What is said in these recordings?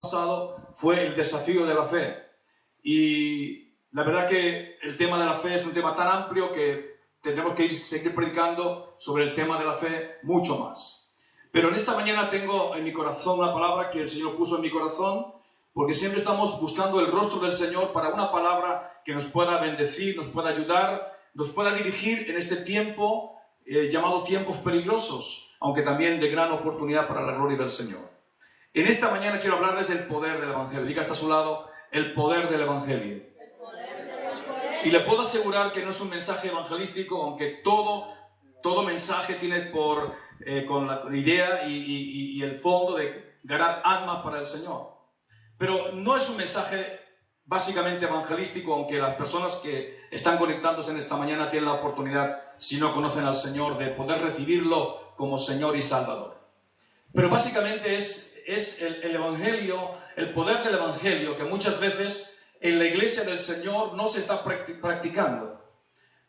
pasado fue el desafío de la fe. Y la verdad que el tema de la fe es un tema tan amplio que tendremos que seguir predicando sobre el tema de la fe mucho más. Pero en esta mañana tengo en mi corazón una palabra que el Señor puso en mi corazón, porque siempre estamos buscando el rostro del Señor para una palabra que nos pueda bendecir, nos pueda ayudar, nos pueda dirigir en este tiempo llamado tiempos peligrosos, aunque también de gran oportunidad para la gloria del Señor. En esta mañana quiero hablarles del poder del Evangelio. Diga hasta a su lado, el poder del Evangelio. Y le puedo asegurar que no es un mensaje evangelístico, aunque todo mensaje tiene con la idea y el fondo de ganar almas para el Señor. Pero no es un mensaje básicamente evangelístico, aunque las personas que están conectándose en esta mañana tienen la oportunidad, si no conocen al Señor, de poder recibirlo como Señor y Salvador. Pero básicamente es el Evangelio, el poder del Evangelio, que muchas veces en la iglesia del Señor no se está practicando.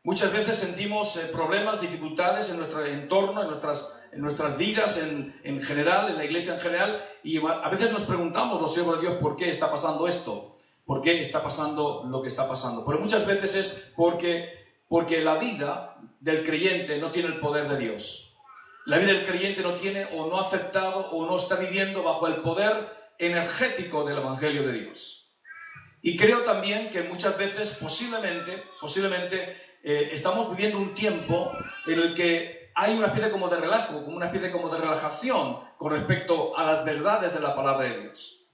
Muchas veces sentimos problemas, dificultades en nuestro entorno, en nuestras vidas en general, en la iglesia en general, y a veces nos preguntamos, los siervos de Dios, ¿por qué está pasando esto? ¿Por qué está pasando lo que está pasando? Pero muchas veces es porque la vida del creyente no tiene el poder de Dios. La vida del creyente no tiene o no ha aceptado o no está viviendo bajo el poder energético del Evangelio de Dios. Y creo también que muchas veces, posiblemente, estamos viviendo un tiempo en el que hay una especie como de relajo, como una especie como de relajación con respecto a las verdades de la palabra de Dios.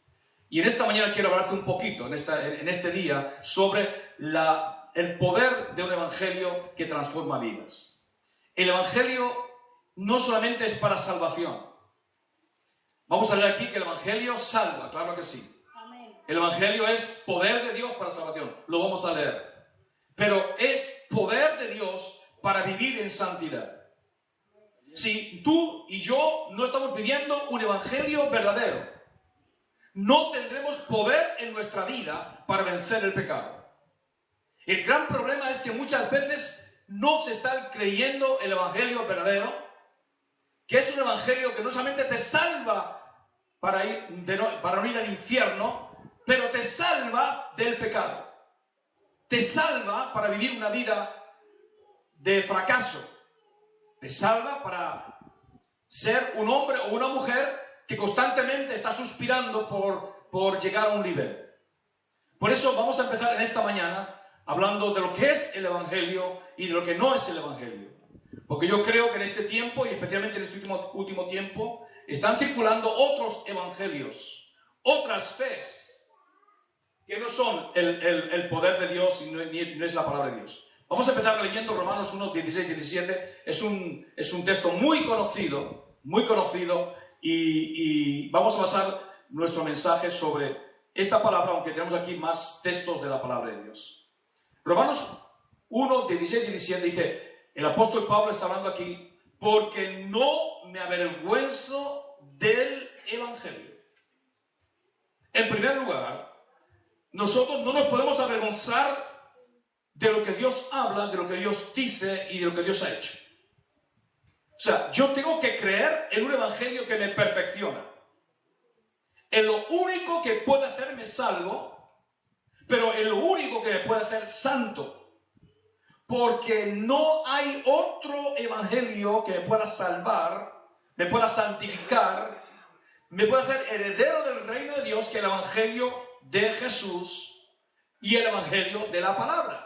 Y en esta mañana quiero hablarte un poquito, en este día, sobre el poder de un evangelio que transforma vidas. El evangelio no solamente es para salvación. Vamos a leer aquí que el evangelio salva, claro que sí. El Evangelio es poder de Dios para salvación. Lo vamos a leer. Pero es poder de Dios para vivir en santidad. Si tú y yo no estamos viviendo un Evangelio verdadero, no tendremos poder en nuestra vida para vencer el pecado. El gran problema es que muchas veces no se está creyendo el Evangelio verdadero, que es un Evangelio que no solamente te salva para no ir al infierno, pero te salva del pecado. Te salva para vivir una vida de fracaso. Te salva para ser un hombre o una mujer que constantemente está suspirando por llegar a un nivel. Por eso vamos a empezar en esta mañana hablando de lo que es el Evangelio y de lo que no es el Evangelio. Porque yo creo que en este tiempo, y especialmente en este último tiempo, están circulando otros evangelios, otras fes, que no son el poder de Dios y no es la palabra de Dios. Vamos a empezar leyendo Romanos 1, 16, 17. Es un texto muy conocido, y vamos a basar nuestro mensaje sobre esta palabra, aunque tenemos aquí más textos de la palabra de Dios. Romanos 1, 16, 17 dice, el apóstol Pablo está hablando aquí, porque no me avergüenzo del Evangelio. En primer lugar, nosotros no nos podemos avergonzar de lo que Dios habla, de lo que Dios dice y de lo que Dios ha hecho. O sea, yo tengo que creer en un evangelio que me perfecciona, en lo único que puede hacerme salvo, pero en lo único que me puede hacer santo, porque no hay otro evangelio que me pueda salvar, me pueda santificar, me pueda hacer heredero del reino de Dios que el evangelio de Jesús y el evangelio de la palabra.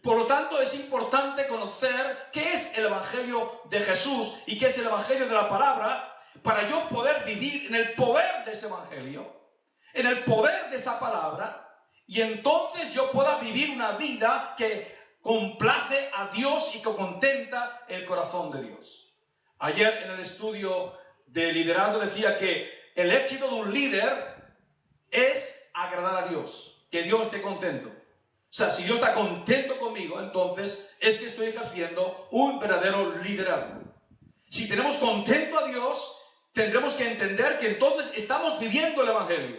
Por lo tanto, es importante conocer qué es el evangelio de Jesús y qué es el evangelio de la palabra, para yo poder vivir en el poder de ese evangelio, en el poder de esa palabra, y entonces yo pueda vivir una vida que complace a Dios y que contenta el corazón de Dios. Ayer en el estudio de liderazgo decía que el éxito de un líder es agradar a Dios, que Dios esté contento. O sea, si Dios está contento conmigo, entonces es que estoy ejerciendo un verdadero liderazgo. Si tenemos contento a Dios, tendremos que entender que entonces estamos viviendo el Evangelio.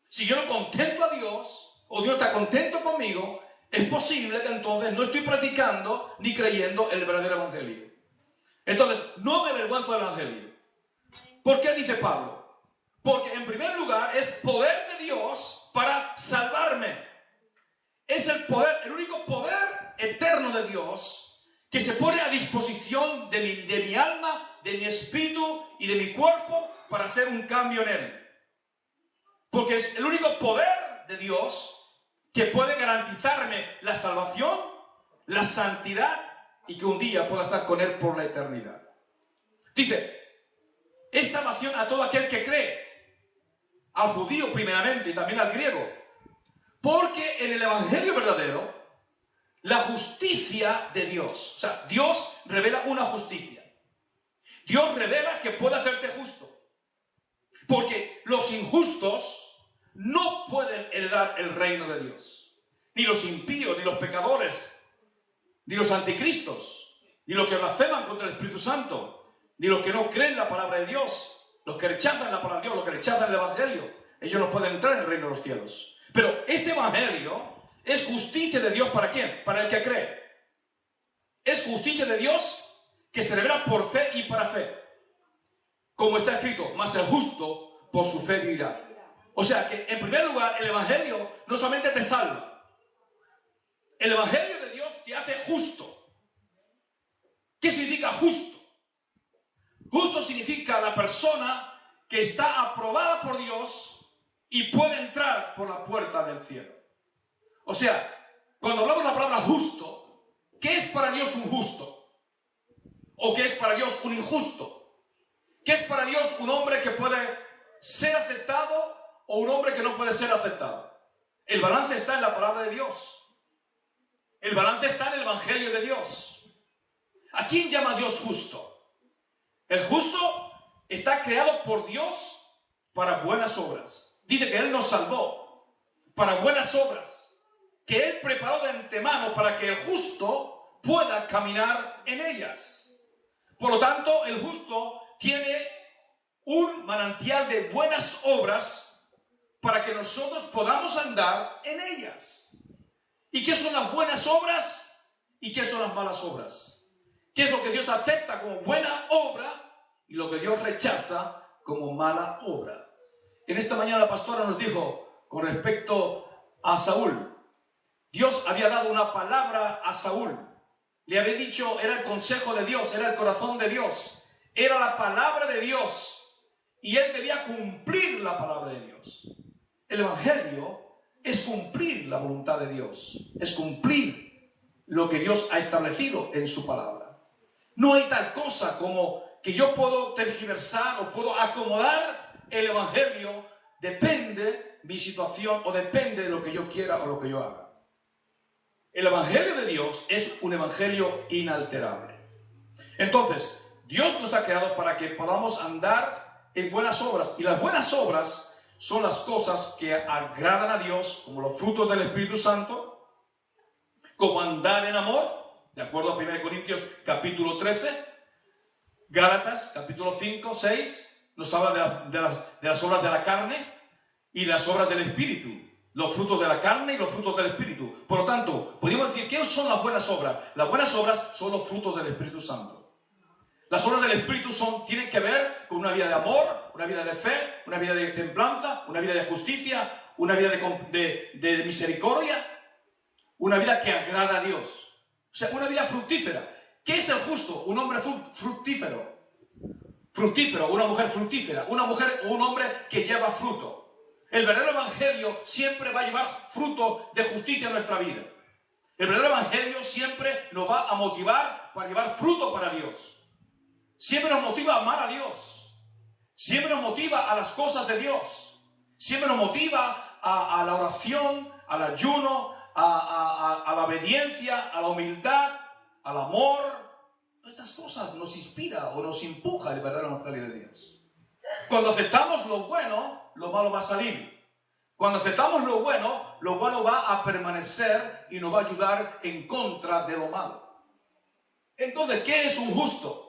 Si yo no contento a Dios, o Dios está contento conmigo, es posible que entonces no estoy practicando ni creyendo el verdadero Evangelio. Entonces, no me avergüenzo del Evangelio. ¿Por qué dice Pablo? Porque en primer lugar es poder de Dios para salvarme. Es el poder, el único poder eterno de Dios que se pone a disposición de mi alma, de mi espíritu y de mi cuerpo para hacer un cambio en él. Porque es el único poder de Dios que puede garantizarme la salvación, la santidad y que un día pueda estar con él por la eternidad. Dice, es salvación a todo aquel que cree, al judío primeramente y también al griego. Porque en el evangelio verdadero, la justicia de Dios, o sea, Dios revela una justicia. Dios revela que puede hacerte justo. Porque los injustos no pueden heredar el reino de Dios. Ni los impíos, ni los pecadores, ni los anticristos, ni los que blasfeman contra el Espíritu Santo, ni los que no creen la palabra de Dios, los que rechazan la palabra de Dios, los que rechazan el evangelio. Ellos no pueden entrar en el reino de los cielos. Pero este evangelio es justicia de Dios ¿para quién? Para el que cree. Es justicia de Dios que se revela por fe y para fe. Como está escrito, mas el justo por su fe vivirá. O sea que en primer lugar el evangelio no solamente te salva. El evangelio de Dios te hace justo. ¿Qué significa justo? Justo significa la persona que está aprobada por Dios y puede entrar por la puerta del cielo. O sea, cuando hablamos de la palabra justo, ¿qué es para Dios un justo? ¿O qué es para Dios un injusto? ¿Qué es para Dios un hombre que puede ser aceptado o un hombre que no puede ser aceptado? El balance está en la palabra de Dios. El balance está en el evangelio de Dios. ¿A quién llama Dios justo? El justo está creado por Dios para buenas obras. Dice que Él nos salvó para buenas obras, que Él preparó de antemano para que el justo pueda caminar en ellas. Por lo tanto, el justo tiene un manantial de buenas obras para que nosotros podamos andar en ellas. ¿Y qué son las buenas obras? ¿Y qué son las malas obras? ¿Qué es lo que Dios acepta como buena obra y lo que Dios rechaza como mala obra? En esta mañana la pastora nos dijo con respecto a Saúl. Dios había dado una palabra a Saúl. Le había dicho, era el consejo de Dios, era el corazón de Dios, era la palabra de Dios. Y él debía cumplir la palabra de Dios. El evangelio es cumplir la voluntad de Dios. Es cumplir lo que Dios ha establecido en su palabra. No hay tal cosa como que yo puedo tergiversar o puedo acomodar el evangelio, depende mi situación o depende de lo que yo quiera o lo que yo haga. El evangelio de Dios es un evangelio inalterable. Entonces, Dios nos ha creado para que podamos andar en buenas obras. Y las buenas obras son las cosas que agradan a Dios, como los frutos del Espíritu Santo, como andar en amor, de acuerdo a 1 Corintios capítulo 13, Gálatas capítulo 5, 6, nos habla de las obras de la carne y las obras del Espíritu. Los frutos de la carne y los frutos del Espíritu. Por lo tanto, podríamos decir, ¿qué son las buenas obras? Las buenas obras son los frutos del Espíritu Santo. Las obras del Espíritu tienen que ver con una vida de amor, una vida de fe, una vida de templanza, una vida de justicia, una vida de misericordia, una vida que agrada a Dios. O sea, una vida fructífera. ¿Qué es el justo? Un hombre fructífero. Fructífero, una mujer fructífera, una mujer o un hombre que lleva fruto. El verdadero evangelio siempre va a llevar fruto de justicia en nuestra vida. El verdadero evangelio siempre nos va a motivar para llevar fruto para Dios. Siempre nos motiva a amar a Dios. Siempre nos motiva a las cosas de Dios. Siempre nos motiva a la oración, al ayuno, a la obediencia, a la humildad, al amor. Estas cosas nos inspira o nos empuja el verdadero evangelio de Dios. Cuando aceptamos lo bueno, lo malo va a salir. Cuando aceptamos lo bueno va a permanecer y nos va a ayudar en contra de lo malo. Entonces, ¿qué es un justo?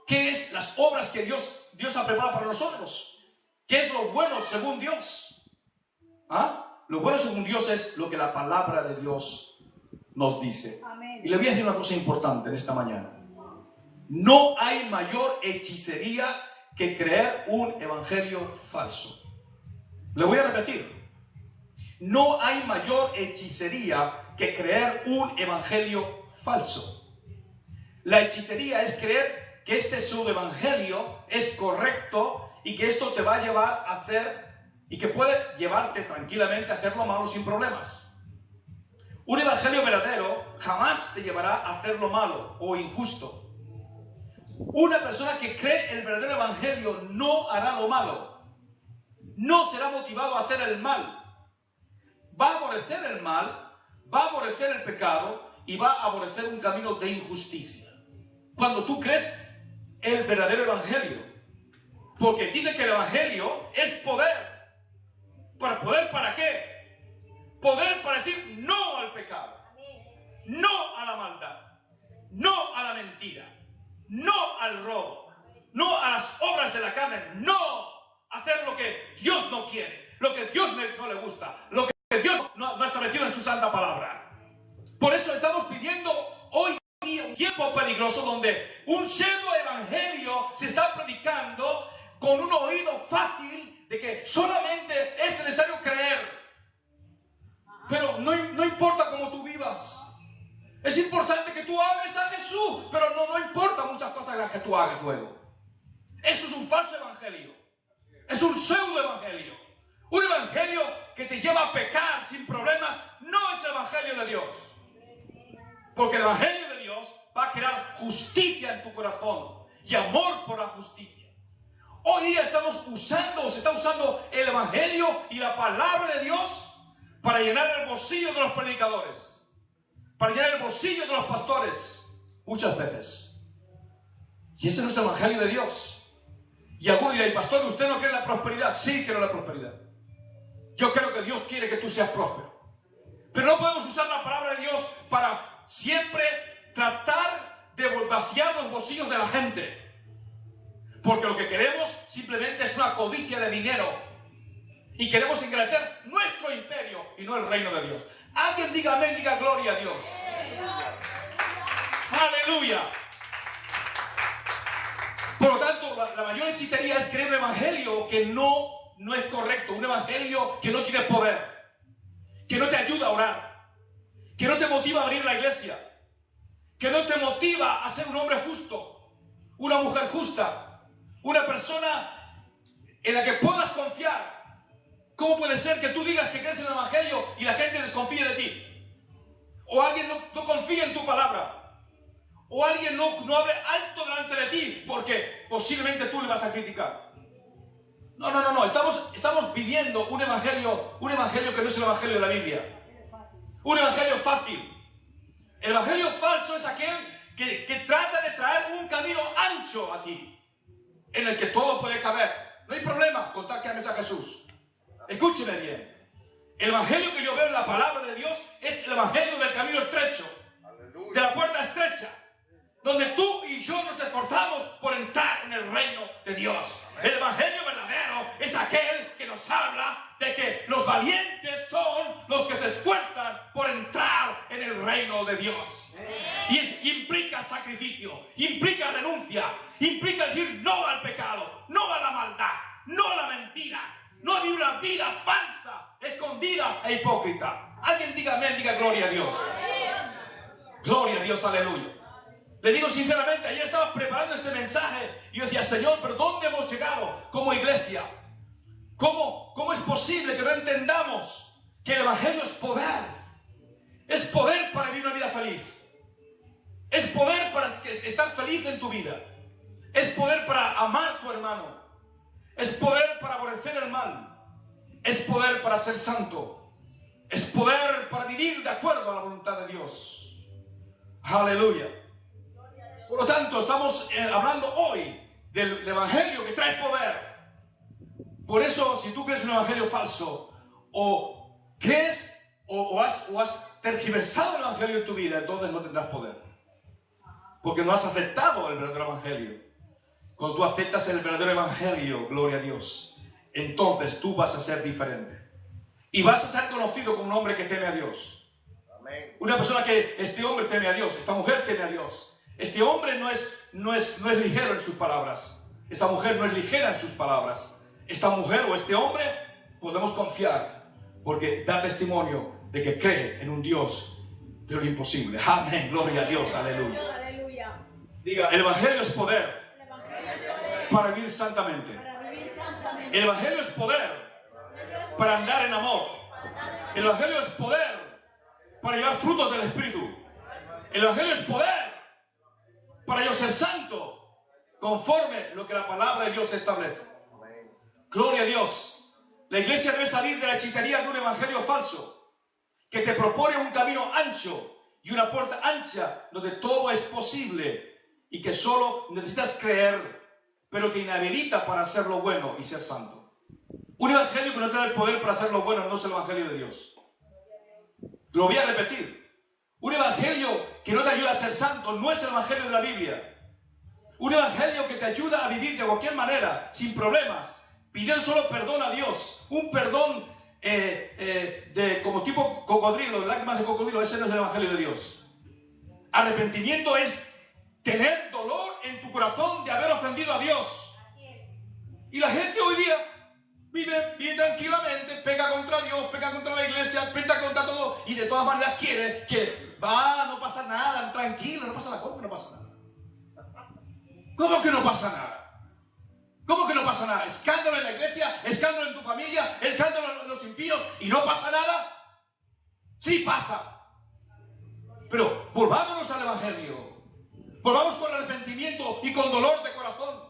¿Qué es las obras que Dios ha preparado para nosotros? ¿Qué es lo bueno según Dios? Lo bueno según Dios es lo que la palabra de Dios nos dice. Amén. Y le voy a decir una cosa importante en esta mañana. No hay mayor hechicería que creer un evangelio falso. Le voy a repetir. No hay mayor hechicería que creer un evangelio falso. La hechicería es creer que este pseudo-evangelio es correcto y que esto te va a llevar a hacer y que puede llevarte tranquilamente a hacer lo malo sin problemas. Un evangelio verdadero jamás te llevará a hacer lo malo o injusto. Una persona que cree el verdadero evangelio no hará lo malo. No será motivado a hacer el mal. Va a aborrecer el mal, va a aborrecer el pecado y va a aborrecer un camino de injusticia. Cuando tú crees el verdadero evangelio. Porque dice que el evangelio es poder. ¿Para poder para qué? Poder para decir no al pecado. No a la maldad. No a la mentira. No al robo. No a las obras de la carne. No hacer lo que Dios no quiere. Lo que Dios no le gusta. Lo que Dios no ha establecido en su santa palabra. Por eso estamos pidiendo hoy día un tiempo peligroso donde un pseudo evangelio se está predicando con un oído fácil de que solamente es necesario creer. Pero no importa cómo tú vivas. Es importante que tú ames a Jesús, pero no importa muchas cosas las que tú hagas luego. Eso es un falso evangelio. Es un pseudo evangelio. Un evangelio que te lleva a pecar sin problemas no es el evangelio de Dios. Porque el evangelio de Dios va a crear justicia en tu corazón y amor por la justicia. Hoy día se está usando el evangelio y la palabra de Dios para llenar el bolsillo de los predicadores, para llenar el bolsillo de los pastores, muchas veces. Y ese no es el evangelio de Dios. Y algunos dirán, pastor, ¿usted no cree en la prosperidad? Sí, creo en la prosperidad. Yo creo que Dios quiere que tú seas próspero. Pero no podemos usar la palabra de Dios para siempre tratar de vaciar los bolsillos de la gente. Porque lo que queremos simplemente es una codicia de dinero. Y queremos engrandecer nuestro imperio y no el reino de Dios. Alguien diga amén, diga gloria a Dios. Aleluya. Por lo tanto, la mayor hechicería es creer un evangelio que no es correcto. Un evangelio que no tiene poder. Que no te ayuda a orar. Que no te motiva a abrir la iglesia. Que no te motiva a ser un hombre justo. Una mujer justa. Una persona en la que puedas confiar. ¿Cómo puede ser que tú digas que crees en el evangelio y la gente desconfíe de ti? O alguien no confía en tu palabra. O alguien no hable alto delante de ti porque posiblemente tú le vas a criticar. No. Estamos viviendo un evangelio que no es el evangelio de la Biblia. Un evangelio fácil. El evangelio falso es aquel que trata de traer un camino ancho a ti, en el que todo puede caber. No hay problema con tal que ames a Jesús. Escúcheme bien. El evangelio que yo veo en la palabra de Dios es el evangelio del camino estrecho. De la puerta estrecha. Donde tú y yo nos esforzamos por entrar en el reino de Dios. El evangelio verdadero es aquel que nos habla de que los valientes son los que se esfuerzan por entrar en el reino de Dios. Y implica sacrificio, implica renuncia, implica decir no al pecado, no a la maldad, no a la mentira, no a vivir una vida falsa, escondida e hipócrita. Alguien diga amén, diga gloria a Dios. Gloria a Dios, aleluya. Le digo sinceramente, ayer estaba preparando este mensaje y yo decía, Señor, pero ¿dónde hemos llegado como iglesia? ¿Cómo es posible que no entendamos que el evangelio es poder? Es poder para vivir una vida feliz. Es poder para estar feliz en tu vida. Es poder para amar a tu hermano. Es poder para aborrecer el mal. Es poder para ser santo. Es poder para vivir de acuerdo a la voluntad de Dios. Aleluya. Por lo tanto, estamos hablando hoy del evangelio que trae poder. Por eso, si tú crees un evangelio falso, o crees o has tergiversado el evangelio en tu vida, entonces no tendrás poder. Porque no has aceptado el verdadero evangelio. Cuando tú aceptas el verdadero evangelio, gloria a Dios, entonces tú vas a ser diferente. Y vas a ser conocido como un hombre que teme a Dios. Amén. Una persona que este hombre teme a Dios, esta mujer teme a Dios. Este hombre no es ligero en sus palabras. Esta mujer no es ligera en sus palabras. Esta mujer o este hombre podemos confiar porque da testimonio de que cree en un Dios de lo imposible. Amén, gloria a Dios, aleluya. Diga, el Evangelio es poder para vivir santamente. El Evangelio es poder para andar en amor. El Evangelio es poder para llevar frutos del Espíritu. El Evangelio es poder para yo ser santo conforme lo que la palabra de Dios establece. Gloria a Dios. La iglesia debe salir de la hechicería de un evangelio falso que te propone un camino ancho y una puerta ancha donde todo es posible y que solo necesitas creer, pero que inhabilita para hacer lo bueno y ser santo. Un evangelio que no te da el poder para hacer lo bueno no es el evangelio de Dios. Lo voy a repetir. Un evangelio que no te ayuda a ser santo no es el evangelio de la Biblia. Un evangelio que te ayuda a vivir de cualquier manera, sin problemas, pidiendo solo perdón a Dios. Un perdón como tipo cocodrilo, lágrimas de cocodrilo. Ese no es el evangelio de Dios. Arrepentimiento es tener dolor en tu corazón de haber ofendido a Dios. Y la gente hoy día vive tranquilamente, peca contra Dios, peca contra la iglesia, peca contra todo, y de todas maneras quiere que no pasa nada, tranquilo, no pasa nada. ¿Cómo que no pasa nada? ¿Cómo que no pasa nada? ¿Cómo que no pasa nada? Escándalo en la iglesia, escándalo en tu familia, escándalo en los impíos, y no pasa nada. Sí pasa. Pero volvámonos al evangelio. Volvamos con arrepentimiento y con dolor de corazón.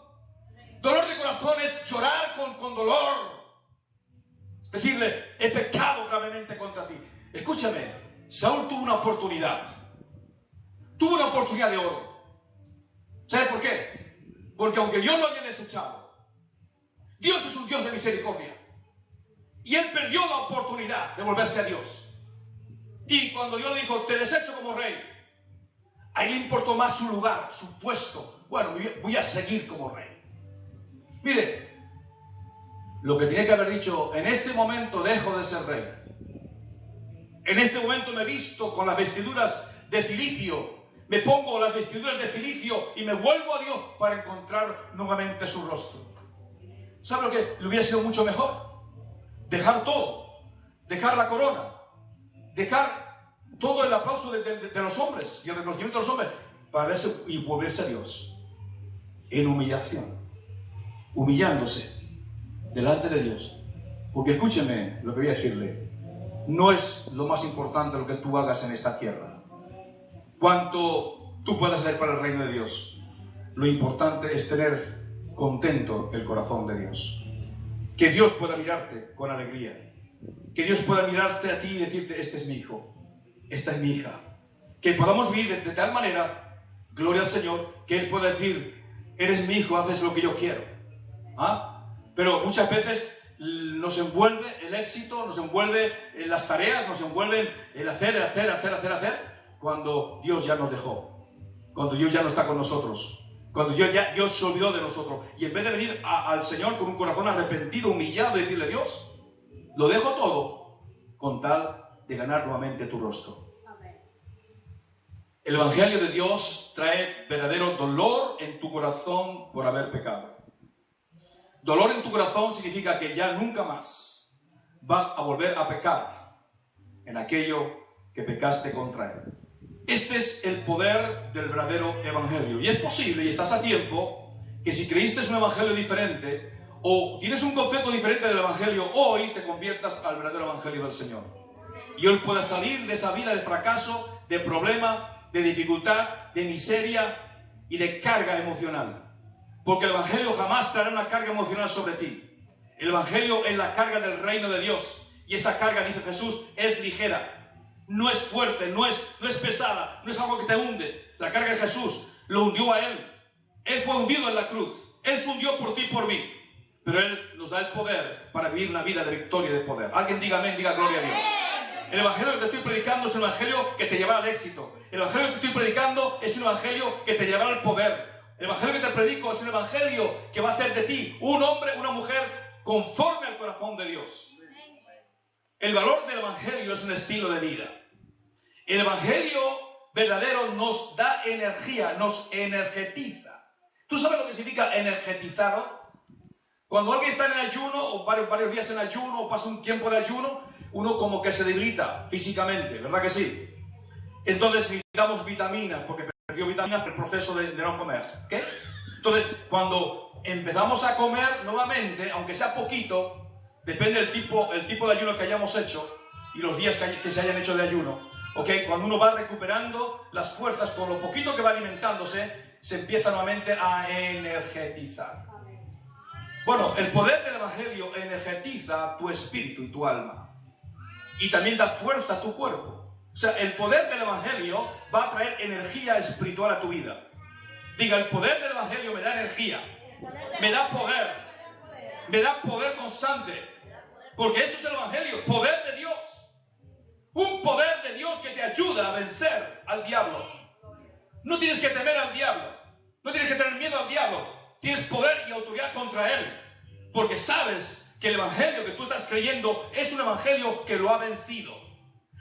Dolor de corazón es llorar con dolor. Decirle, he pecado gravemente contra ti. Escúchame, Saúl tuvo una oportunidad. Tuvo una oportunidad de oro. ¿Sabe por qué? Porque aunque Dios lo había desechado, Dios es un Dios de misericordia. Y él perdió la oportunidad de volverse a Dios. Y cuando Dios le dijo, te desecho como rey, ahí le importó más su lugar, su puesto. Bueno, voy a seguir como rey. Mire, lo que tenía que haber dicho, en este momento dejo de ser rey. En este momento me visto con las vestiduras de cilicio. Me pongo las vestiduras de cilicio y me vuelvo a Dios para encontrar nuevamente su rostro. ¿Sabe lo que le hubiera sido mucho mejor? Dejar todo. Dejar la corona. Dejar todo el aplauso de los hombres y el reconocimiento de los hombres para verse y volverse a Dios. En humillación. Humillándose delante de Dios. Porque escúcheme lo que voy a decirle. No es lo más importante lo que tú hagas en esta tierra. Cuánto tú puedas hacer para el reino de Dios. Lo importante es tener contento el corazón de Dios. Que Dios pueda mirarte con alegría. Que Dios pueda mirarte a ti y decirte, este es mi hijo, esta es mi hija. Que podamos vivir de tal manera, gloria al Señor, que Él pueda decir, eres mi hijo, haces lo que yo quiero. Pero muchas veces nos envuelve el éxito, nos envuelve las tareas, nos envuelve el hacer, cuando Dios ya nos dejó, cuando Dios ya no está con nosotros, cuando Dios se olvidó de nosotros. Y en vez de venir al Señor con un corazón arrepentido, humillado, y decirle, Dios, lo dejo todo con tal de ganar nuevamente tu rostro. El Evangelio de Dios trae verdadero dolor en tu corazón por haber pecado. Dolor en tu corazón significa que ya nunca más vas a volver a pecar en aquello que pecaste contra Él. Este es el poder del verdadero evangelio. Y es posible, y estás a tiempo, que si creíste un evangelio diferente o tienes un concepto diferente del evangelio, hoy te conviertas al verdadero evangelio del Señor. Y hoy puedas salir de esa vida de fracaso, de problema, de dificultad, de miseria y de carga emocional. Porque el evangelio jamás traerá una carga emocional sobre ti. El evangelio es la carga del reino de Dios. Y esa carga, dice Jesús, es ligera. No es fuerte, no es pesada, no es algo que te hunde. La carga de Jesús lo hundió a Él. Él fue hundido en la cruz. Él se hundió por ti y por mí. Pero Él nos da el poder para vivir una vida de victoria y de poder. Alguien diga amén, diga gloria a Dios. El evangelio que te estoy predicando es un evangelio que te llevará al éxito. El evangelio que te estoy predicando es un evangelio que te llevará al poder. El evangelio que te predico es un evangelio que va a hacer de ti un hombre, una mujer conforme al corazón de Dios. El valor del evangelio es un estilo de vida. El evangelio verdadero nos da energía, nos energetiza, ¿Tú sabes lo que significa energetizado? Cuando alguien está en ayuno, o varios días en ayuno, o pasa un tiempo de ayuno, uno como que se debilita físicamente, ¿verdad que sí? Entonces necesitamos vitaminas, porque perdió vitaminas por el proceso de no comer, ¿ok? Entonces, cuando empezamos a comer nuevamente, aunque sea poquito, depende del tipo de ayuno que hayamos hecho y los días que se hayan hecho de ayuno, ¿ok? Cuando uno va recuperando las fuerzas con lo poquito que va alimentándose, se empieza nuevamente a energetizar. Bueno, el poder del Evangelio energetiza tu espíritu y tu alma. Y también da fuerza a tu cuerpo. O sea, el poder del Evangelio va a traer energía espiritual a tu vida. Diga, el poder del Evangelio me da energía. Me da poder. Me da poder constante. Porque eso es el Evangelio, poder de Dios. Un poder de Dios que te ayuda a vencer al diablo. No tienes que temer al diablo. No tienes que tener miedo al diablo. Tienes poder y autoridad contra él, porque sabes que el evangelio que tú estás creyendo es un evangelio que lo ha vencido.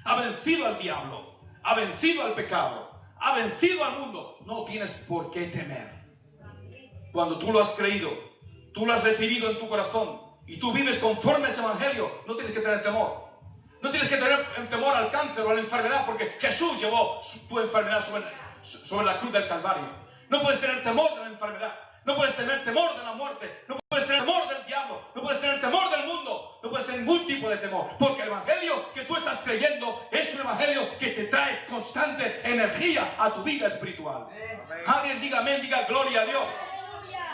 Ha vencido al diablo, ha vencido al pecado, ha vencido al mundo. No tienes por qué temer. Cuando tú lo has creído, tú lo has recibido en tu corazón y tú vives conforme a ese evangelio, no tienes que tener temor. No tienes que tener temor al cáncer o a la enfermedad, porque Jesús llevó tu enfermedad sobre la cruz del Calvario. No puedes tener temor de la enfermedad. No puedes tener temor de la muerte, no puedes tener temor del diablo, no puedes tener temor del mundo, no puedes tener ningún tipo de temor, porque el evangelio que tú estás creyendo es un evangelio que te trae constante energía a tu vida espiritual. Alguien diga amén, diga gloria a Dios.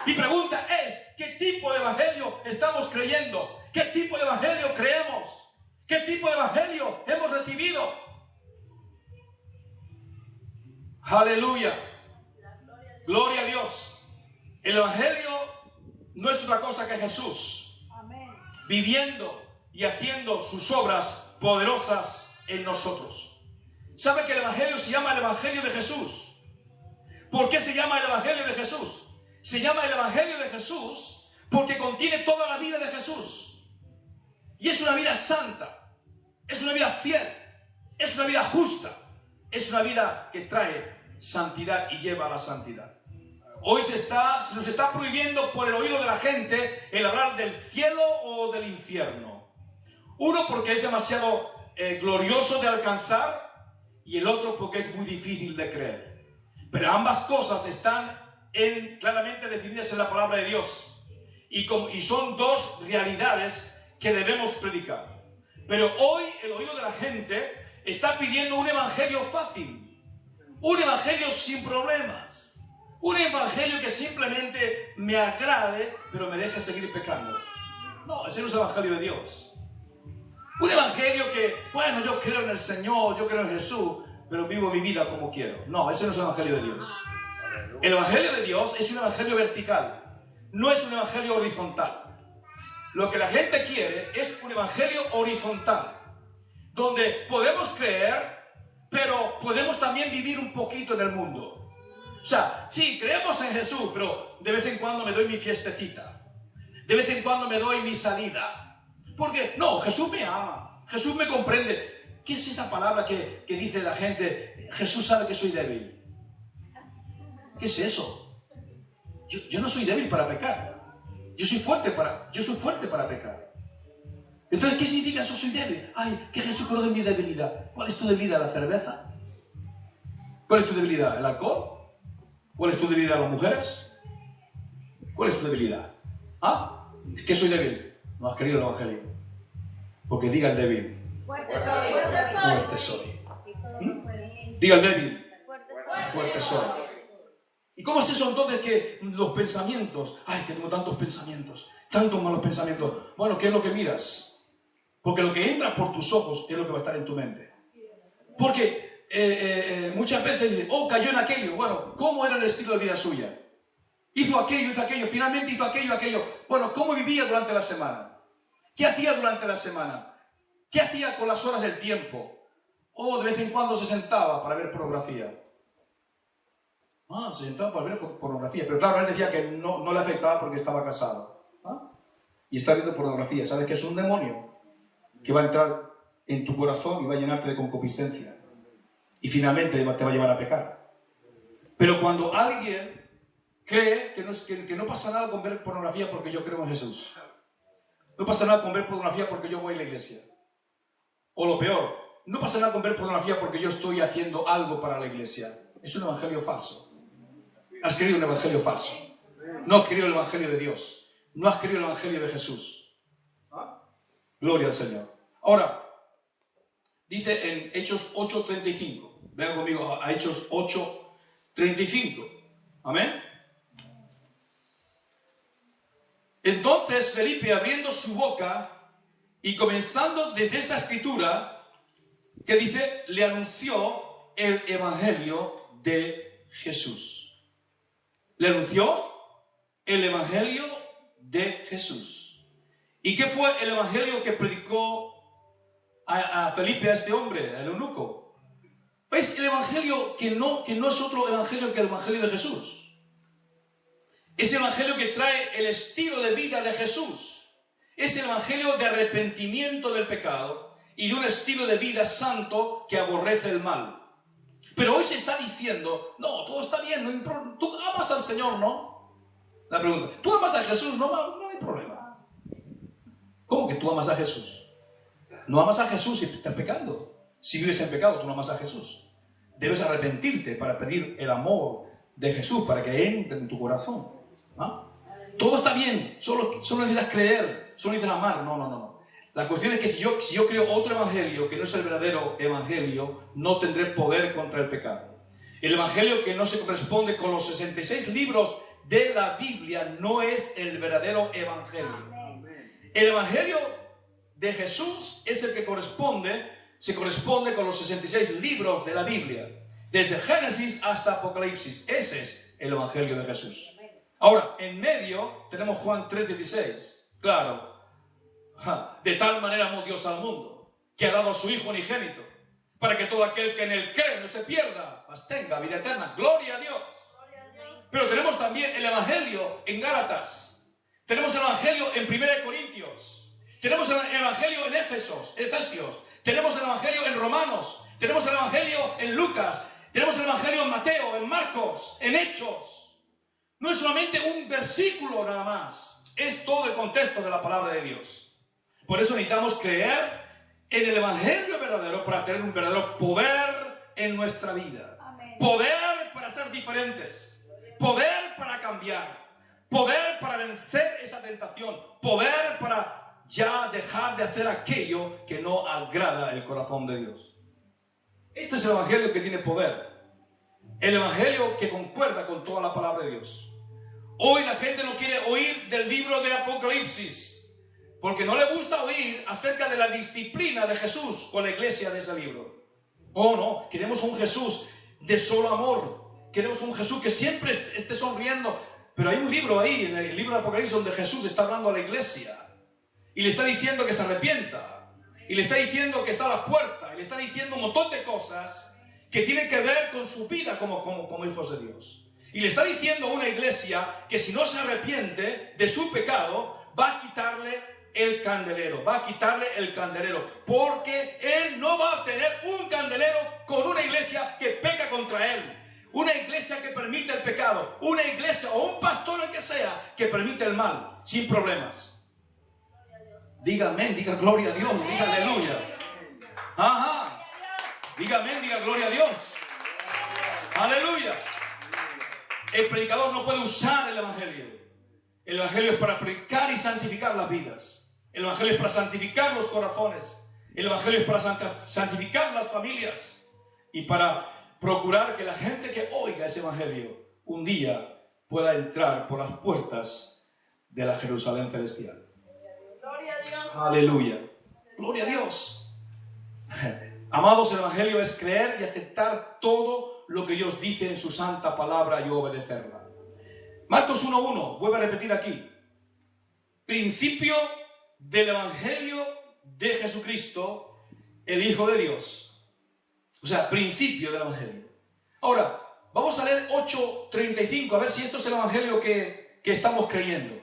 Mi pregunta es, ¿qué tipo de evangelio estamos creyendo? ¿Qué tipo de evangelio creemos? ¿Qué tipo de evangelio hemos recibido? Aleluya. Gloria a Dios. El evangelio no es otra cosa que Jesús viviendo y haciendo sus obras poderosas en nosotros. ¿Sabe que el evangelio se llama el evangelio de Jesús? ¿Por qué se llama el evangelio de Jesús? Se llama el evangelio de Jesús porque contiene toda la vida de Jesús. Y es una vida santa, es una vida fiel, es una vida justa, es una vida que trae santidad y lleva a la santidad. Hoy se nos está prohibiendo por el oído de la gente el hablar del cielo o del infierno. Uno porque es demasiado glorioso de alcanzar y el otro porque es muy difícil de creer. Pero ambas cosas están claramente definidas en la palabra de Dios y son dos realidades que debemos predicar. Pero hoy el oído de la gente está pidiendo un evangelio fácil, un evangelio sin problemas. Un evangelio que simplemente me agrade, pero me deje seguir pecando. No, ese no es el evangelio de Dios. Un evangelio que, bueno, yo creo en el Señor, yo creo en Jesús, pero vivo mi vida como quiero. No, ese no es el evangelio de Dios. El evangelio de Dios es un evangelio vertical, no es un evangelio horizontal. Lo que la gente quiere es un evangelio horizontal, donde podemos creer, pero podemos también vivir un poquito en el mundo. O sea, sí, creemos en Jesús, pero de vez en cuando me doy mi fiestecita. De vez en cuando me doy mi salida. Porque, no, Jesús me ama. Jesús me comprende. ¿Qué es esa palabra que dice la gente? Jesús sabe que soy débil. ¿Qué es eso? Yo no soy débil para pecar. Yo soy fuerte para pecar. Entonces, ¿qué significa eso? Soy débil. Ay, que Jesús conoce mi debilidad. ¿Cuál es tu debilidad? ¿La cerveza? ¿Cuál es tu debilidad? ¿El alcohol? ¿Cuál es tu debilidad? ¿Las mujeres? ¿Cuál es tu debilidad? ¿Ah? ¿Qué soy débil? No has querido el evangelio. Porque diga el débil. Fuerte soy. Fuerte soy. Diga el débil. Fuerte soy. ¿Y cómo es eso entonces que los pensamientos? Ay, que tengo tantos pensamientos. Tantos malos pensamientos. Bueno, ¿qué es lo que miras? Porque lo que entra por tus ojos es lo que va a estar en tu mente. Porque muchas veces dicen, oh, cayó en aquello. Bueno, ¿cómo era el estilo de vida suya? Hizo aquello, finalmente hizo aquello. Bueno, ¿cómo vivía durante la semana? ¿Qué hacía durante la semana? ¿Qué hacía con las horas del tiempo? O de vez en cuando se sentaba para ver pornografía. Se sentaba para ver pornografía. Pero claro, él decía que no le afectaba porque estaba casado. Y está viendo pornografía. ¿Sabes que es un demonio? Que va a entrar en tu corazón y va a llenarte de concupiscencia. Y finalmente te va a llevar a pecar. Pero cuando alguien cree que no pasa nada con ver pornografía porque yo creo en Jesús. No pasa nada con ver pornografía porque yo voy a la iglesia. O lo peor, no pasa nada con ver pornografía porque yo estoy haciendo algo para la iglesia. Es un evangelio falso. Has creído un evangelio falso. No has creído el evangelio de Dios. No has creído el evangelio de Jesús. Gloria al Señor. Ahora, dice en Hechos 8:35. Vean conmigo a Hechos 8:35. Amén. Entonces Felipe, abriendo su boca y comenzando desde esta escritura, que dice, le anunció el evangelio de Jesús. Le anunció el evangelio de Jesús. ¿Y qué fue el evangelio que predicó a Felipe, a este hombre, al eunuco? Es el evangelio que no es otro evangelio que el evangelio de Jesús. Es el evangelio que trae el estilo de vida de Jesús. Es el evangelio de arrepentimiento del pecado y de un estilo de vida santo que aborrece el mal. Pero hoy se está diciendo, no, todo está bien, no, tú amas al Señor, ¿no? La pregunta, ¿tú amas a Jesús? No hay problema. ¿Cómo que tú amas a Jesús? No amas a Jesús si estás pecando. Si vives en pecado, tú no amas a Jesús. Debes arrepentirte para pedir el amor de Jesús, para que entre en tu corazón. ¿Ah? Todo está bien, solo necesitas creer, solo necesitas amar. No. La cuestión es que si yo creo otro evangelio que no es el verdadero evangelio, no tendré poder contra el pecado. El evangelio que no se corresponde con los 66 libros de la Biblia no es el verdadero evangelio. El evangelio de Jesús es el que se corresponde con los 66 libros de la Biblia, desde Génesis hasta Apocalipsis. Ese es el evangelio de Jesús. Ahora, en medio tenemos Juan 3:16. Claro, de tal manera amó Dios al mundo, que ha dado a su Hijo unigénito, para que todo aquel que en él cree no se pierda, mas tenga vida eterna. ¡Gloria a Dios! Pero tenemos también el evangelio en Gálatas. Tenemos el evangelio en 1 Corintios. Tenemos el evangelio en Efesios. Tenemos el evangelio en Romanos. Tenemos el evangelio en Lucas. Tenemos el evangelio en Mateo, en Marcos, en Hechos. No es solamente un versículo nada más, es todo el contexto de la palabra de Dios. Por eso necesitamos creer en el evangelio verdadero para tener un verdadero poder en nuestra vida. Amén. Poder para ser diferentes, poder para cambiar, poder para vencer esa tentación, poder para ya dejar de hacer aquello que no agrada el corazón de Dios. Este es el evangelio que tiene poder. El evangelio que concuerda con toda la palabra de Dios. Hoy la gente no quiere oír del libro de Apocalipsis porque no le gusta oír acerca de la disciplina de Jesús con la iglesia de ese libro. Oh no, queremos un Jesús de solo amor. Queremos un Jesús que siempre esté sonriendo. Pero hay un libro ahí, en el libro de Apocalipsis, donde Jesús está hablando a la iglesia y le está diciendo que se arrepienta, y le está diciendo que está a la puerta, y le está diciendo un montón de cosas que tienen que ver con su vida como hijos de Dios. Y le está diciendo a una iglesia que si no se arrepiente de su pecado, va a quitarle el candelero, porque él no va a tener un candelero con una iglesia que peca contra él, una iglesia que permite el pecado, una iglesia o un pastor, el que sea, que permite el mal, sin problemas. Diga amén, diga gloria a Dios, diga aleluya. Ajá. Diga amén, diga gloria a Dios. Aleluya. El predicador no puede usar el evangelio. El evangelio es para predicar y santificar las vidas. El evangelio es para santificar los corazones. El evangelio es para santificar las familias y para procurar que la gente que oiga ese evangelio un día pueda entrar por las puertas de la Jerusalén celestial. Gloria a Dios. Aleluya. Gloria a Dios. Amados, el evangelio es creer y aceptar todo lo que Dios dice en su santa palabra y obedecerla. Marcos 1:1, vuelvo a repetir aquí. Principio del evangelio de Jesucristo, el Hijo de Dios. O sea, principio del evangelio. Ahora, vamos a leer 8:35, a ver si esto es el evangelio que estamos creyendo.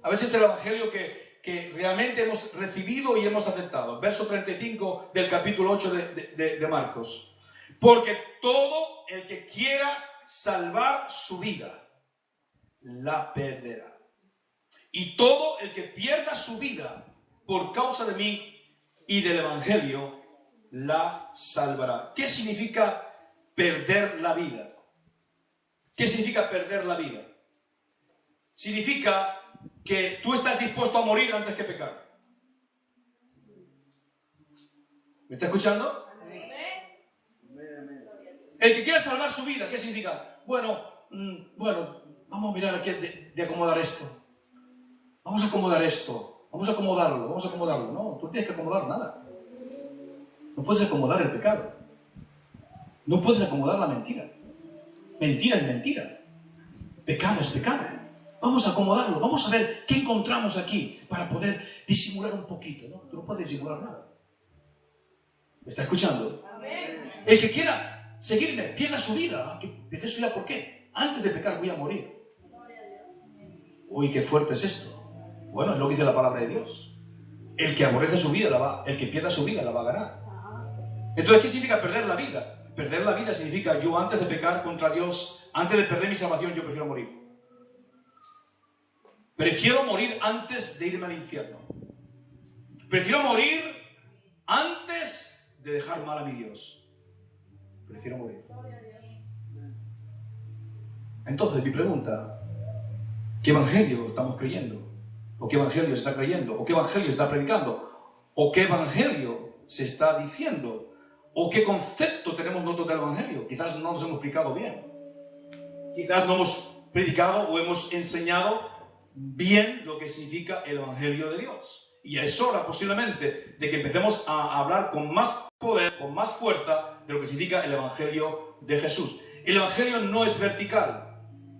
A ver si este es el evangelio que realmente hemos recibido y hemos aceptado. Verso 35 del capítulo 8 de Marcos. Porque todo el que quiera salvar su vida, la perderá. Y todo el que pierda su vida por causa de mí y del Evangelio, la salvará. ¿Qué significa perder la vida? ¿Qué significa perder la vida? Significa que tú estás dispuesto a morir antes que pecar. ¿Me está escuchando? El que quiera salvar su vida, ¿qué significa? Bueno, vamos a mirar aquí de acomodar esto. Vamos a acomodar esto. Vamos a acomodarlo. No, tú no tienes que acomodar nada. No puedes acomodar el pecado. No puedes acomodar la mentira. Mentira es mentira. Pecado es pecado. Vamos a acomodarlo. Vamos a ver qué encontramos aquí para poder disimular un poquito, ¿no? Tú no puedes disimular nada. ¿Me está escuchando? Amén. El que quiera seguirme, pierda su vida. ¿Pierda su vida por qué? Antes de pecar voy a morir. Uy, qué fuerte es esto. Bueno, es lo que dice la palabra de Dios. El que aborrece su vida, el que pierda su vida, la va a ganar. Entonces, ¿qué significa perder la vida? Perder la vida significa yo antes de pecar contra Dios, antes de perder mi salvación, yo prefiero morir. Prefiero morir antes de irme al infierno. Prefiero morir antes de dejar mal a mi Dios. Prefiero morir. Entonces, mi pregunta, ¿qué evangelio estamos creyendo? ¿O qué evangelio se está creyendo? ¿O qué evangelio se está predicando? ¿O qué evangelio se está diciendo? ¿O qué concepto tenemos nosotros del evangelio? Quizás no nos hemos explicado bien. Quizás no hemos predicado o hemos enseñado bien lo que significa el evangelio de Dios. Y es hora posiblemente de que empecemos a hablar con más poder, con más fuerza de lo que significa el evangelio de Jesús. El evangelio no es vertical.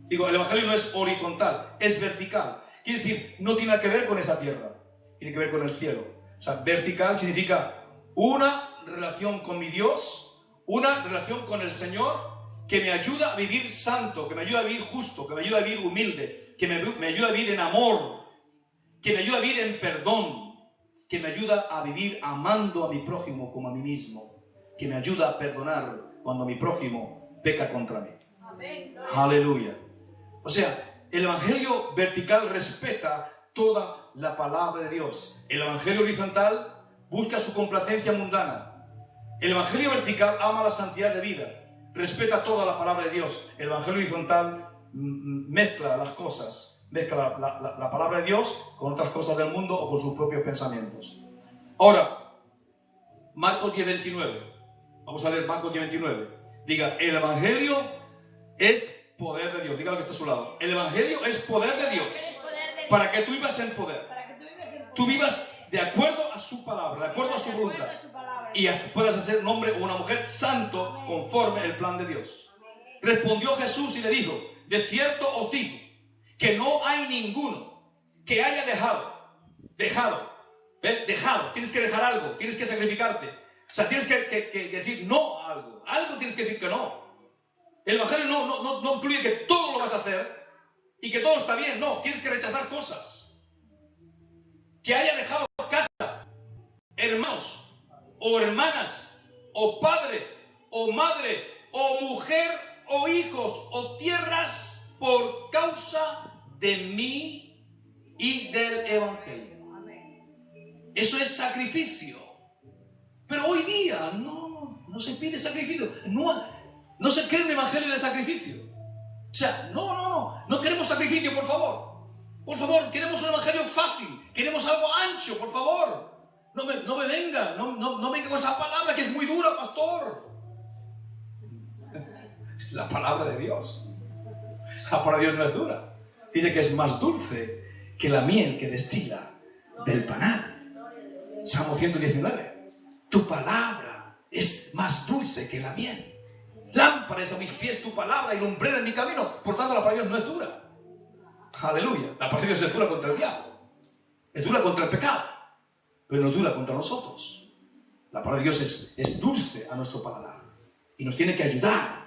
Digo, el evangelio no es horizontal, es vertical. Quiere decir, no tiene nada que ver con esta tierra, tiene que ver con el cielo. O sea, vertical significa una relación con mi Dios, una relación con el Señor que me ayuda a vivir santo, que me ayuda a vivir justo, que me ayuda a vivir humilde, que me ayuda a vivir en amor, que me ayuda a vivir en perdón, que me ayuda a vivir amando a mi prójimo como a mí mismo, que me ayuda a perdonar cuando mi prójimo peca contra mí. Amén. Aleluya. O sea, el evangelio vertical respeta toda la palabra de Dios. El evangelio horizontal busca su complacencia mundana. El evangelio vertical ama la santidad de vida, respeta toda la palabra de Dios. El evangelio horizontal mezcla las cosas, mezcla la palabra de Dios con otras cosas del mundo o con sus propios pensamientos. Ahora, Marcos 10:29. Vamos a leer Marcos 10:29. Diga, el evangelio es poder de Dios. Diga lo que está a su lado. El evangelio es poder de Dios. Para que tú vivas en poder. Tú vivas de acuerdo a su palabra, de acuerdo a su voluntad. Y puedas hacer un hombre o una mujer santo conforme el plan de Dios. Respondió Jesús y le dijo, de cierto os digo, que no hay ninguno que haya dejado, tienes que dejar algo, tienes que sacrificarte. O sea, tienes que decir no a algo tienes que decir que no. El evangelio no incluye que todo lo vas a hacer y que todo está bien, no, tienes que rechazar cosas. Que haya dejado casa, hermanos, o hermanas, o padre, o madre, o mujer, o hijos, o tierras, por causa de mí y del evangelio. Eso es sacrificio. Pero hoy día no se pide sacrificio. No se cree un evangelio de sacrificio. O sea, no queremos sacrificio, por favor. Por favor, queremos un evangelio fácil. Queremos algo ancho, por favor. No me venga, no venga con esa palabra que es muy dura, pastor. La palabra de Dios. La palabra de Dios no es dura. Dice que es más dulce que la miel que destila del panal. Salmo 119. Tu palabra es más dulce que la miel. Lámpara es a mis pies tu palabra y lumbrera en mi camino. Por tanto, la palabra de Dios no es dura. Aleluya. La palabra de Dios es dura contra el diablo. Es dura contra el pecado. Pero no es dura contra nosotros. La palabra de Dios es dulce a nuestro paladar. Y nos tiene que ayudar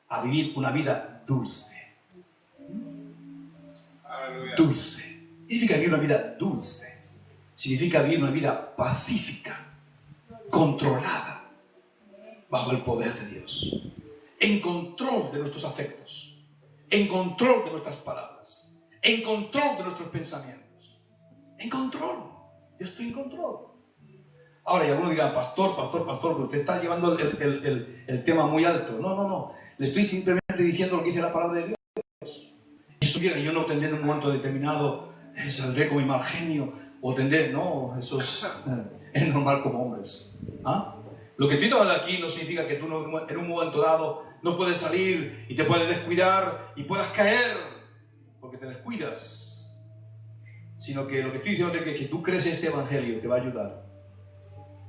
a vivir una vida dulce. Aleluya. Dulce. Significa vivir una vida dulce. Significa vivir una vida pacífica, controlada, bajo el poder de Dios. En control de nuestros afectos, en control de nuestras palabras, en control de nuestros pensamientos. En control. Yo estoy en control. Ahora, y algunos dirán, pastor, pero usted está llevando el tema muy alto. No. Le estoy simplemente diciendo lo que dice la palabra de Dios. Y eso llega, yo no tendré en un momento determinado, saldré con mi mal genio, o tendré, no, eso es normal como hombres. ¿Ah? Lo que estoy hablando aquí no significa que tú no, en un momento dado no puedes salir y te puedes descuidar y puedas caer porque te descuidas, sino que lo que estoy diciendo es que tú crees este evangelio te va a ayudar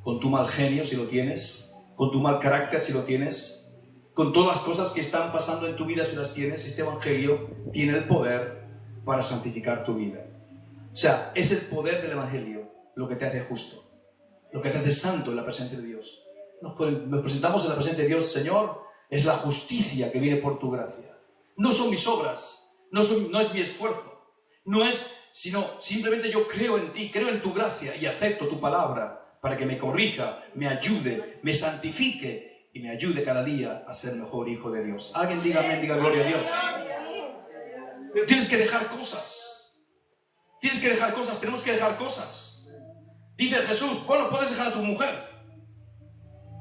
con tu mal genio si lo tienes, con tu mal carácter si lo tienes, con todas las cosas que están pasando en tu vida si las tienes. Este evangelio tiene el poder para santificar tu vida. O sea, es el poder del evangelio lo que te hace justo, lo que te hace santo en la presencia de Dios. Nos presentamos en la presencia de Dios, Señor, es la justicia que viene por tu gracia. No son mis obras, no es mi esfuerzo, no es, sino simplemente yo creo en ti, creo en tu gracia y acepto tu palabra para que me corrija, me ayude, me santifique y me ayude cada día a ser mejor hijo de Dios. Alguien diga amén, diga gloria a Dios. Pero tienes que dejar cosas. Tienes que dejar cosas, tenemos que dejar cosas. Dice Jesús, bueno, puedes dejar a tu mujer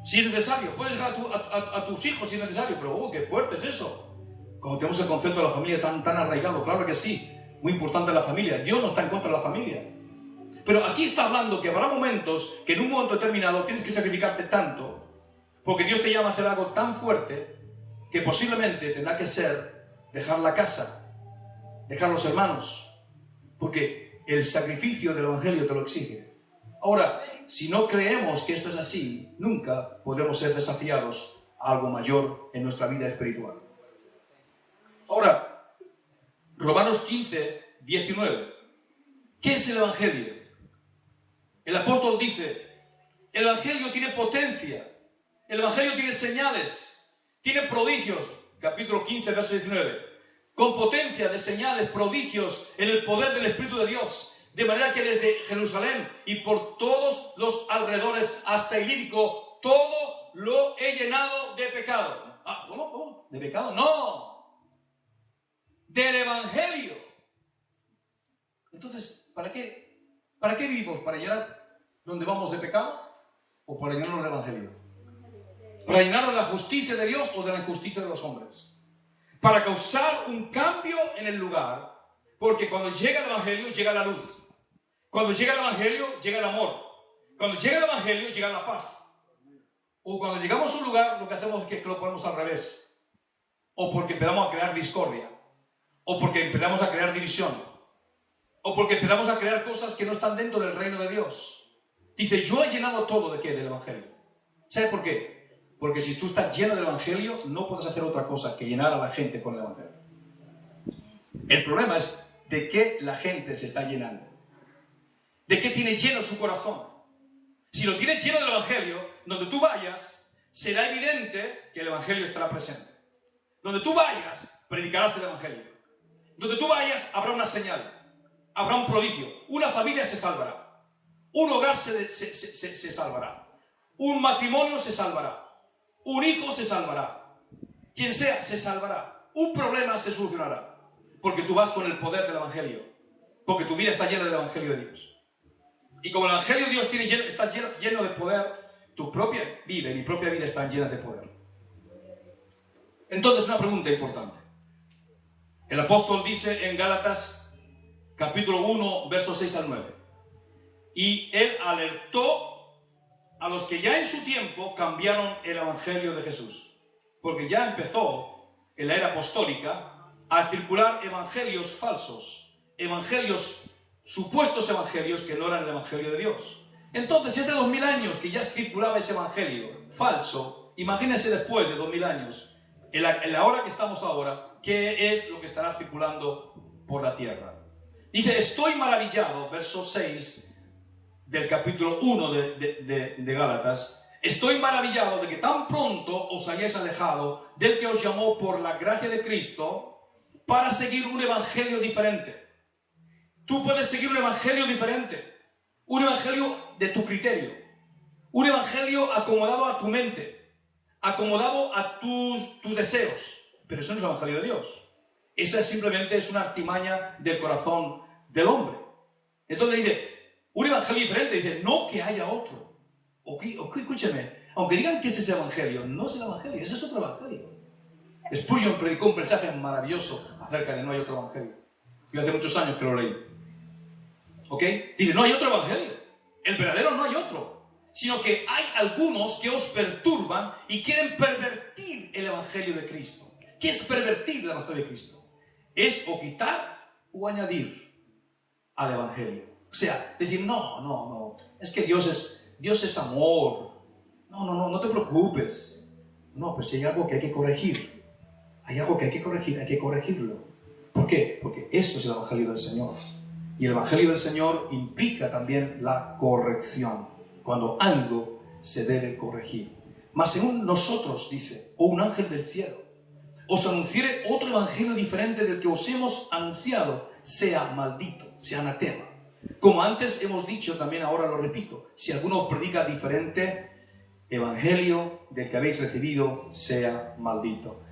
si es necesario, puedes dejar a tus hijos si es necesario, pero qué fuerte es eso. Como tenemos el concepto de la familia tan arraigado, claro que sí, muy importante la familia. Dios no está en contra de la familia. Pero aquí está hablando que habrá momentos que en un momento determinado tienes que sacrificarte tanto, porque Dios te llama a hacer algo tan fuerte que posiblemente tendrá que ser dejar la casa, dejar los hermanos, porque el sacrificio del evangelio te lo exige. Ahora, si no creemos que esto es así, nunca podremos ser desafiados a algo mayor en nuestra vida espiritual. Ahora, Romanos 15, 19. ¿Qué es el evangelio? El apóstol dice, el evangelio tiene potencia, el evangelio tiene señales, tiene prodigios. Capítulo 15, verso 19. Con potencia de señales, prodigios en el poder del Espíritu de Dios. De manera que desde Jerusalén y por todos los alrededores hasta Ilírico, todo lo he llenado de pecado. ¿Cómo? ¿De pecado? No. Del evangelio. Entonces, ¿para qué vivimos? ¿Para llenar donde vamos de pecado? ¿O para llenarnos del evangelio? ¿Para llenarnos de la justicia de Dios o de la injusticia de los hombres? Para causar un cambio en el lugar, porque cuando llega el evangelio llega la luz. Cuando llega el evangelio llega el amor. Cuando llega el evangelio llega la paz. O cuando llegamos a un lugar lo que hacemos es que lo ponemos al revés. O porque empezamos a crear discordia. O porque empezamos a crear división. O porque empezamos a crear cosas que no están dentro del reino de Dios. Dice, yo he llenado todo ¿de qué? Del evangelio. ¿Sabe por qué? Porque si tú estás lleno del evangelio no puedes hacer otra cosa que llenar a la gente con el evangelio. El problema es de qué la gente se está llenando. ¿De qué tiene lleno su corazón? Si lo tienes lleno del evangelio, donde tú vayas, será evidente que el evangelio estará presente. Donde tú vayas, predicarás el evangelio. Donde tú vayas, habrá una señal, habrá un prodigio. Una familia se salvará. Un hogar se salvará. Un matrimonio se salvará. Un hijo se salvará. Quien sea, se salvará. Un problema se solucionará. Porque tú vas con el poder del evangelio. Porque tu vida está llena del evangelio de Dios. Y como el evangelio de Dios está lleno de poder, tu propia vida y mi propia vida están llenas de poder. Entonces, una pregunta importante. El apóstol dice en Gálatas capítulo 1, versos 6 al 9. Y él alertó a los que ya en su tiempo cambiaron el evangelio de Jesús. Porque ya empezó en la era apostólica a circular evangelios falsos, supuestos evangelios que no eran el evangelio de Dios. Entonces, hace 2000 años que ya circulaba ese evangelio falso, imagínense después de 2000 años, en la hora que estamos ahora, ¿qué es lo que estará circulando por la tierra? Dice, estoy maravillado, verso 6 del capítulo 1 de Gálatas, estoy maravillado de que tan pronto os hayáis alejado del que os llamó por la gracia de Cristo para seguir un evangelio diferente. Tú puedes seguir un evangelio diferente, un evangelio de tu criterio, un evangelio acomodado a tu mente, acomodado a tus deseos, pero eso no es el evangelio de Dios. Esa simplemente es una artimaña del corazón del hombre. Entonces dice, un evangelio diferente, dice, no que haya otro. Escúcheme, aunque digan que ese es el evangelio, no es el evangelio, ese es otro evangelio. Spurgeon predicó un mensaje maravilloso acerca de no hay otro evangelio. Yo hace muchos años que lo leí. ¿Ok? Dice, no hay otro evangelio. El verdadero no hay otro. Sino que hay algunos que os perturban y quieren pervertir el evangelio de Cristo. ¿Qué es pervertir el evangelio de Cristo? Es o quitar o añadir al evangelio. O sea, decir, no, es que Dios es amor. No te preocupes. No, pues si hay algo que hay que corregir. Hay algo que hay que corregir, hay que corregirlo. ¿Por qué? Porque esto es el evangelio del Señor. Y el evangelio del Señor implica también la corrección, cuando algo se debe corregir. Mas según nosotros, dice, o un ángel del cielo, os anunciare otro evangelio diferente del que os hemos anunciado, sea maldito, sea anatema. Como antes hemos dicho, también ahora lo repito, si alguno os predica diferente evangelio del que habéis recibido, sea maldito.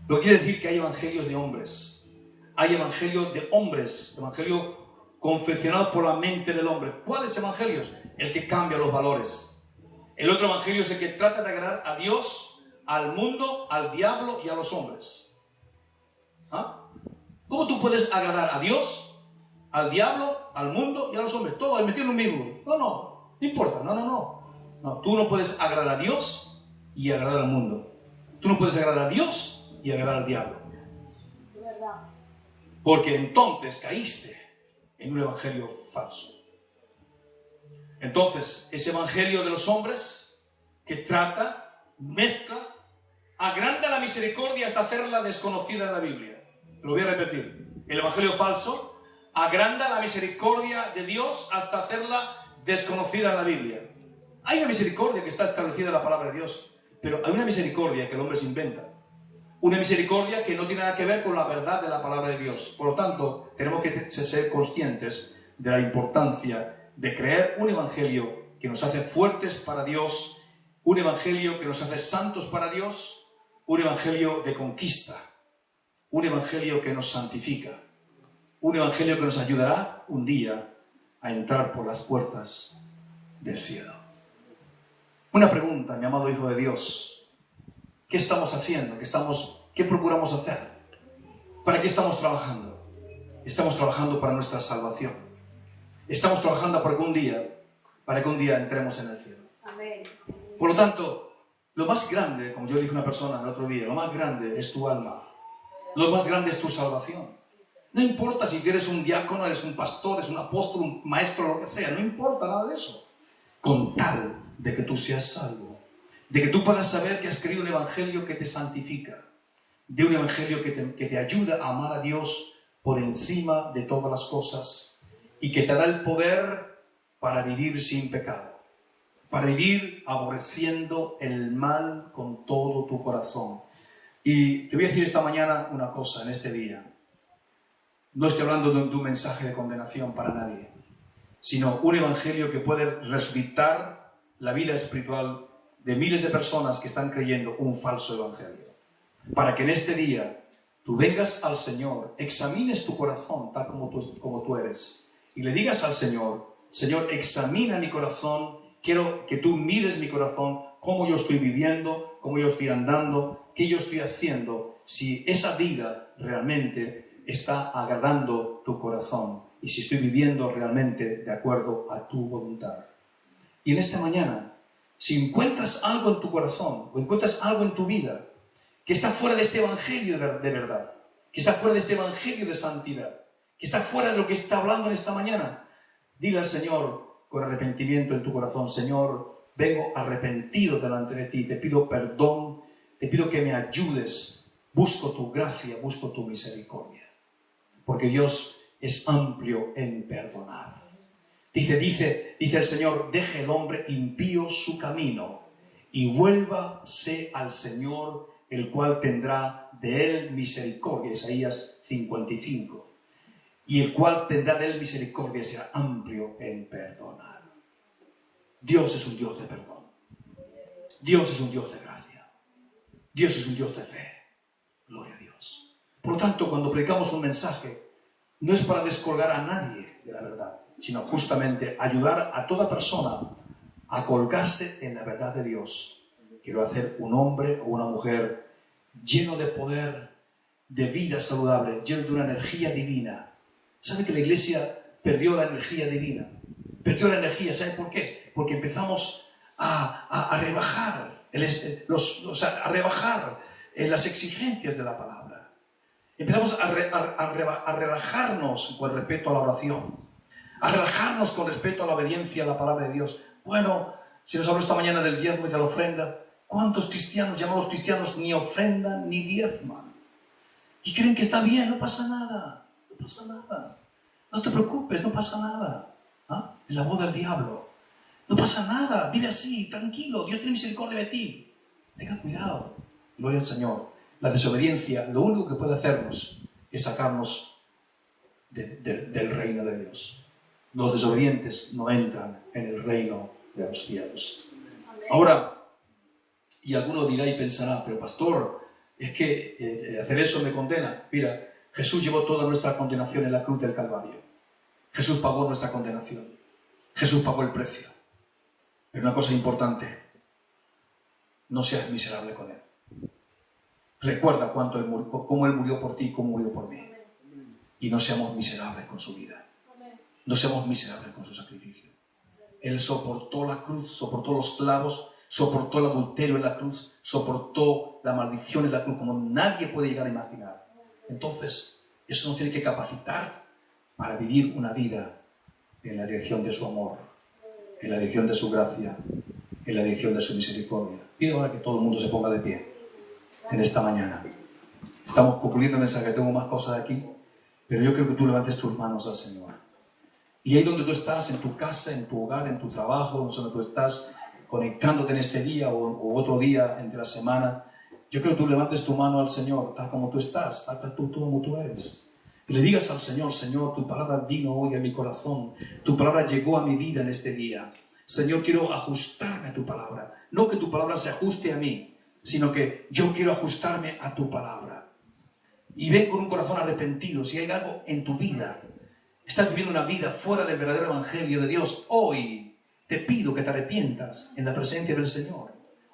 Lo que quiere decir que hay evangelios de hombres, hay evangelios de hombres, evangelio confeccionado por la mente del hombre. ¿Cuáles evangelios? El que cambia los valores. El otro evangelio es el que trata de agradar a Dios, al mundo, al diablo y a los hombres. ¿Ah? ¿Cómo tú puedes agradar a Dios, al diablo, al mundo y a los hombres? Todo metido en un mismo. No importa, no, tú no puedes agradar a Dios y agradar al mundo. Tú no puedes agradar a Dios y agradar al diablo. Porque entonces caíste en un evangelio falso. Entonces, ese evangelio de los hombres que trata, mezcla, agranda la misericordia hasta hacerla desconocida en la Biblia. Lo voy a repetir. El evangelio falso agranda la misericordia de Dios hasta hacerla desconocida en la Biblia. Hay una misericordia que está establecida en la palabra de Dios, pero hay una misericordia que el hombre se inventa. Una misericordia que no tiene nada que ver con la verdad de la palabra de Dios. Por lo tanto, tenemos que ser conscientes de la importancia de creer un evangelio que nos hace fuertes para Dios, un evangelio que nos hace santos para Dios, un evangelio de conquista, un evangelio que nos santifica, un evangelio que nos ayudará un día a entrar por las puertas del cielo. Una pregunta, mi amado Hijo de Dios. ¿Qué estamos haciendo? ¿Qué procuramos hacer? ¿Para qué estamos trabajando? Estamos trabajando para nuestra salvación. Estamos trabajando para que un día entremos en el cielo. Amén. Por lo tanto, lo más grande, como yo le dije a una persona el otro día, lo más grande es tu alma. Lo más grande es tu salvación. No importa si eres un diácono, eres un pastor, eres un apóstol, un maestro, lo que sea. No importa nada de eso. Con tal de que tú seas salvo. De que tú puedas saber que has creído un evangelio que te santifica, de un evangelio que te ayuda a amar a Dios por encima de todas las cosas y que te da el poder para vivir sin pecado, para vivir aborreciendo el mal con todo tu corazón. Y te voy a decir esta mañana una cosa, en este día. No estoy hablando de un mensaje de condenación para nadie, sino un evangelio que puede resucitar la vida espiritual de miles de personas que están creyendo un falso evangelio. Para que en este día tú vengas al Señor, examines tu corazón tal como tú eres y le digas al Señor, Señor, examina mi corazón, quiero que tú mires mi corazón, cómo yo estoy viviendo, cómo yo estoy andando, qué yo estoy haciendo, si esa vida realmente está agradando tu corazón y si estoy viviendo realmente de acuerdo a tu voluntad. Y en esta mañana, si encuentras algo en tu corazón o encuentras algo en tu vida que está fuera de este evangelio de verdad, que está fuera de este evangelio de santidad, que está fuera de lo que está hablando en esta mañana, dile al Señor con arrepentimiento en tu corazón, Señor, vengo arrepentido delante de ti, te pido perdón, te pido que me ayudes, busco tu gracia, busco tu misericordia, porque Dios es amplio en perdonar. Dice el Señor, deje el hombre impío su camino y vuélvase al Señor, el cual tendrá de él misericordia. Isaías 55. Y el cual tendrá de él misericordia será amplio en perdonar. Dios es un Dios de perdón. Dios es un Dios de gracia. Dios es un Dios de fe. Gloria a Dios. Por lo tanto, cuando predicamos un mensaje, no es para descolgar a nadie de la verdad, sino justamente ayudar a toda persona a colgarse en la verdad de Dios. Quiero hacer un hombre o una mujer lleno de poder, de vida saludable, lleno de una energía divina. ¿Sabe que la iglesia perdió la energía divina? Perdió la energía, ¿sabe por qué? Porque empezamos a rebajar, a rebajar las exigencias de la palabra. Empezamos a relajarnos con respecto a la oración, a relajarnos con respecto a la obediencia a la palabra de Dios. Bueno, si nos habló esta mañana del diezmo y de la ofrenda, ¿cuántos cristianos, llamados cristianos, ni ofrendan ni diezman? Y creen que está bien, no pasa nada, no pasa nada. No te preocupes, no pasa nada. ¿Ah? Es la voz del diablo. No pasa nada, vive así, tranquilo, Dios tiene misericordia de ti. Tenga cuidado, gloria al Señor. La desobediencia, lo único que puede hacernos es sacarnos del reino de Dios. Los desobedientes no entran en el reino de los cielos. Ahora, y alguno dirá y pensará, pero pastor, es que hacer eso me condena. Mira, Jesús llevó toda nuestra condenación en la cruz del Calvario. Jesús pagó nuestra condenación. Jesús pagó el precio. Pero una cosa importante, no seas miserable con Él. Recuerda cómo Él murió por ti y cómo murió por mí. Y no seamos miserables con su vida. No seamos miserables con su sacrificio. Él soportó la cruz, soportó los clavos, soportó el adulterio en la cruz, soportó la maldición en la cruz como nadie puede llegar a imaginar. Entonces, eso nos tiene que capacitar para vivir una vida en la dirección de su amor, en la dirección de su gracia, en la dirección de su misericordia. Pido ahora que todo el mundo se ponga de pie en esta mañana. Estamos concluyendo el mensaje, tengo más cosas aquí, pero yo creo que tú levantes tus manos al Señor. Y ahí donde tú estás, en tu casa, en tu hogar, en tu trabajo, donde tú estás conectándote en este día o otro día entre la semana, yo creo que tú levantes tu mano al Señor, tal como tú estás, tal como tú eres. Y le digas al Señor, Señor, tu palabra vino hoy a mi corazón, tu palabra llegó a mi vida en este día. Señor, quiero ajustarme a tu palabra. No que tu palabra se ajuste a mí, sino que yo quiero ajustarme a tu palabra. Y ven con un corazón arrepentido. Si hay algo en tu vida, estás viviendo una vida fuera del verdadero evangelio de Dios, hoy te pido que te arrepientas en la presencia del Señor.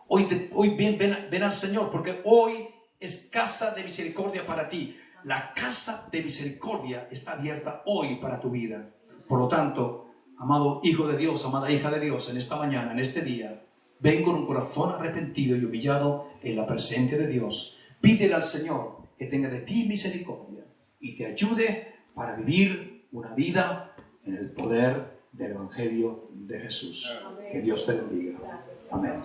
Hoy ven al Señor, porque hoy es casa de misericordia para ti. La casa de misericordia está abierta hoy para tu vida. Por lo tanto, amado hijo de Dios, amada hija de Dios, en esta mañana, en este día, ven con un corazón arrepentido y humillado en la presencia de Dios. Pídele al Señor que tenga de ti misericordia y te ayude para vivir una vida en el poder del Evangelio de Jesús. Que Dios te bendiga. Amén.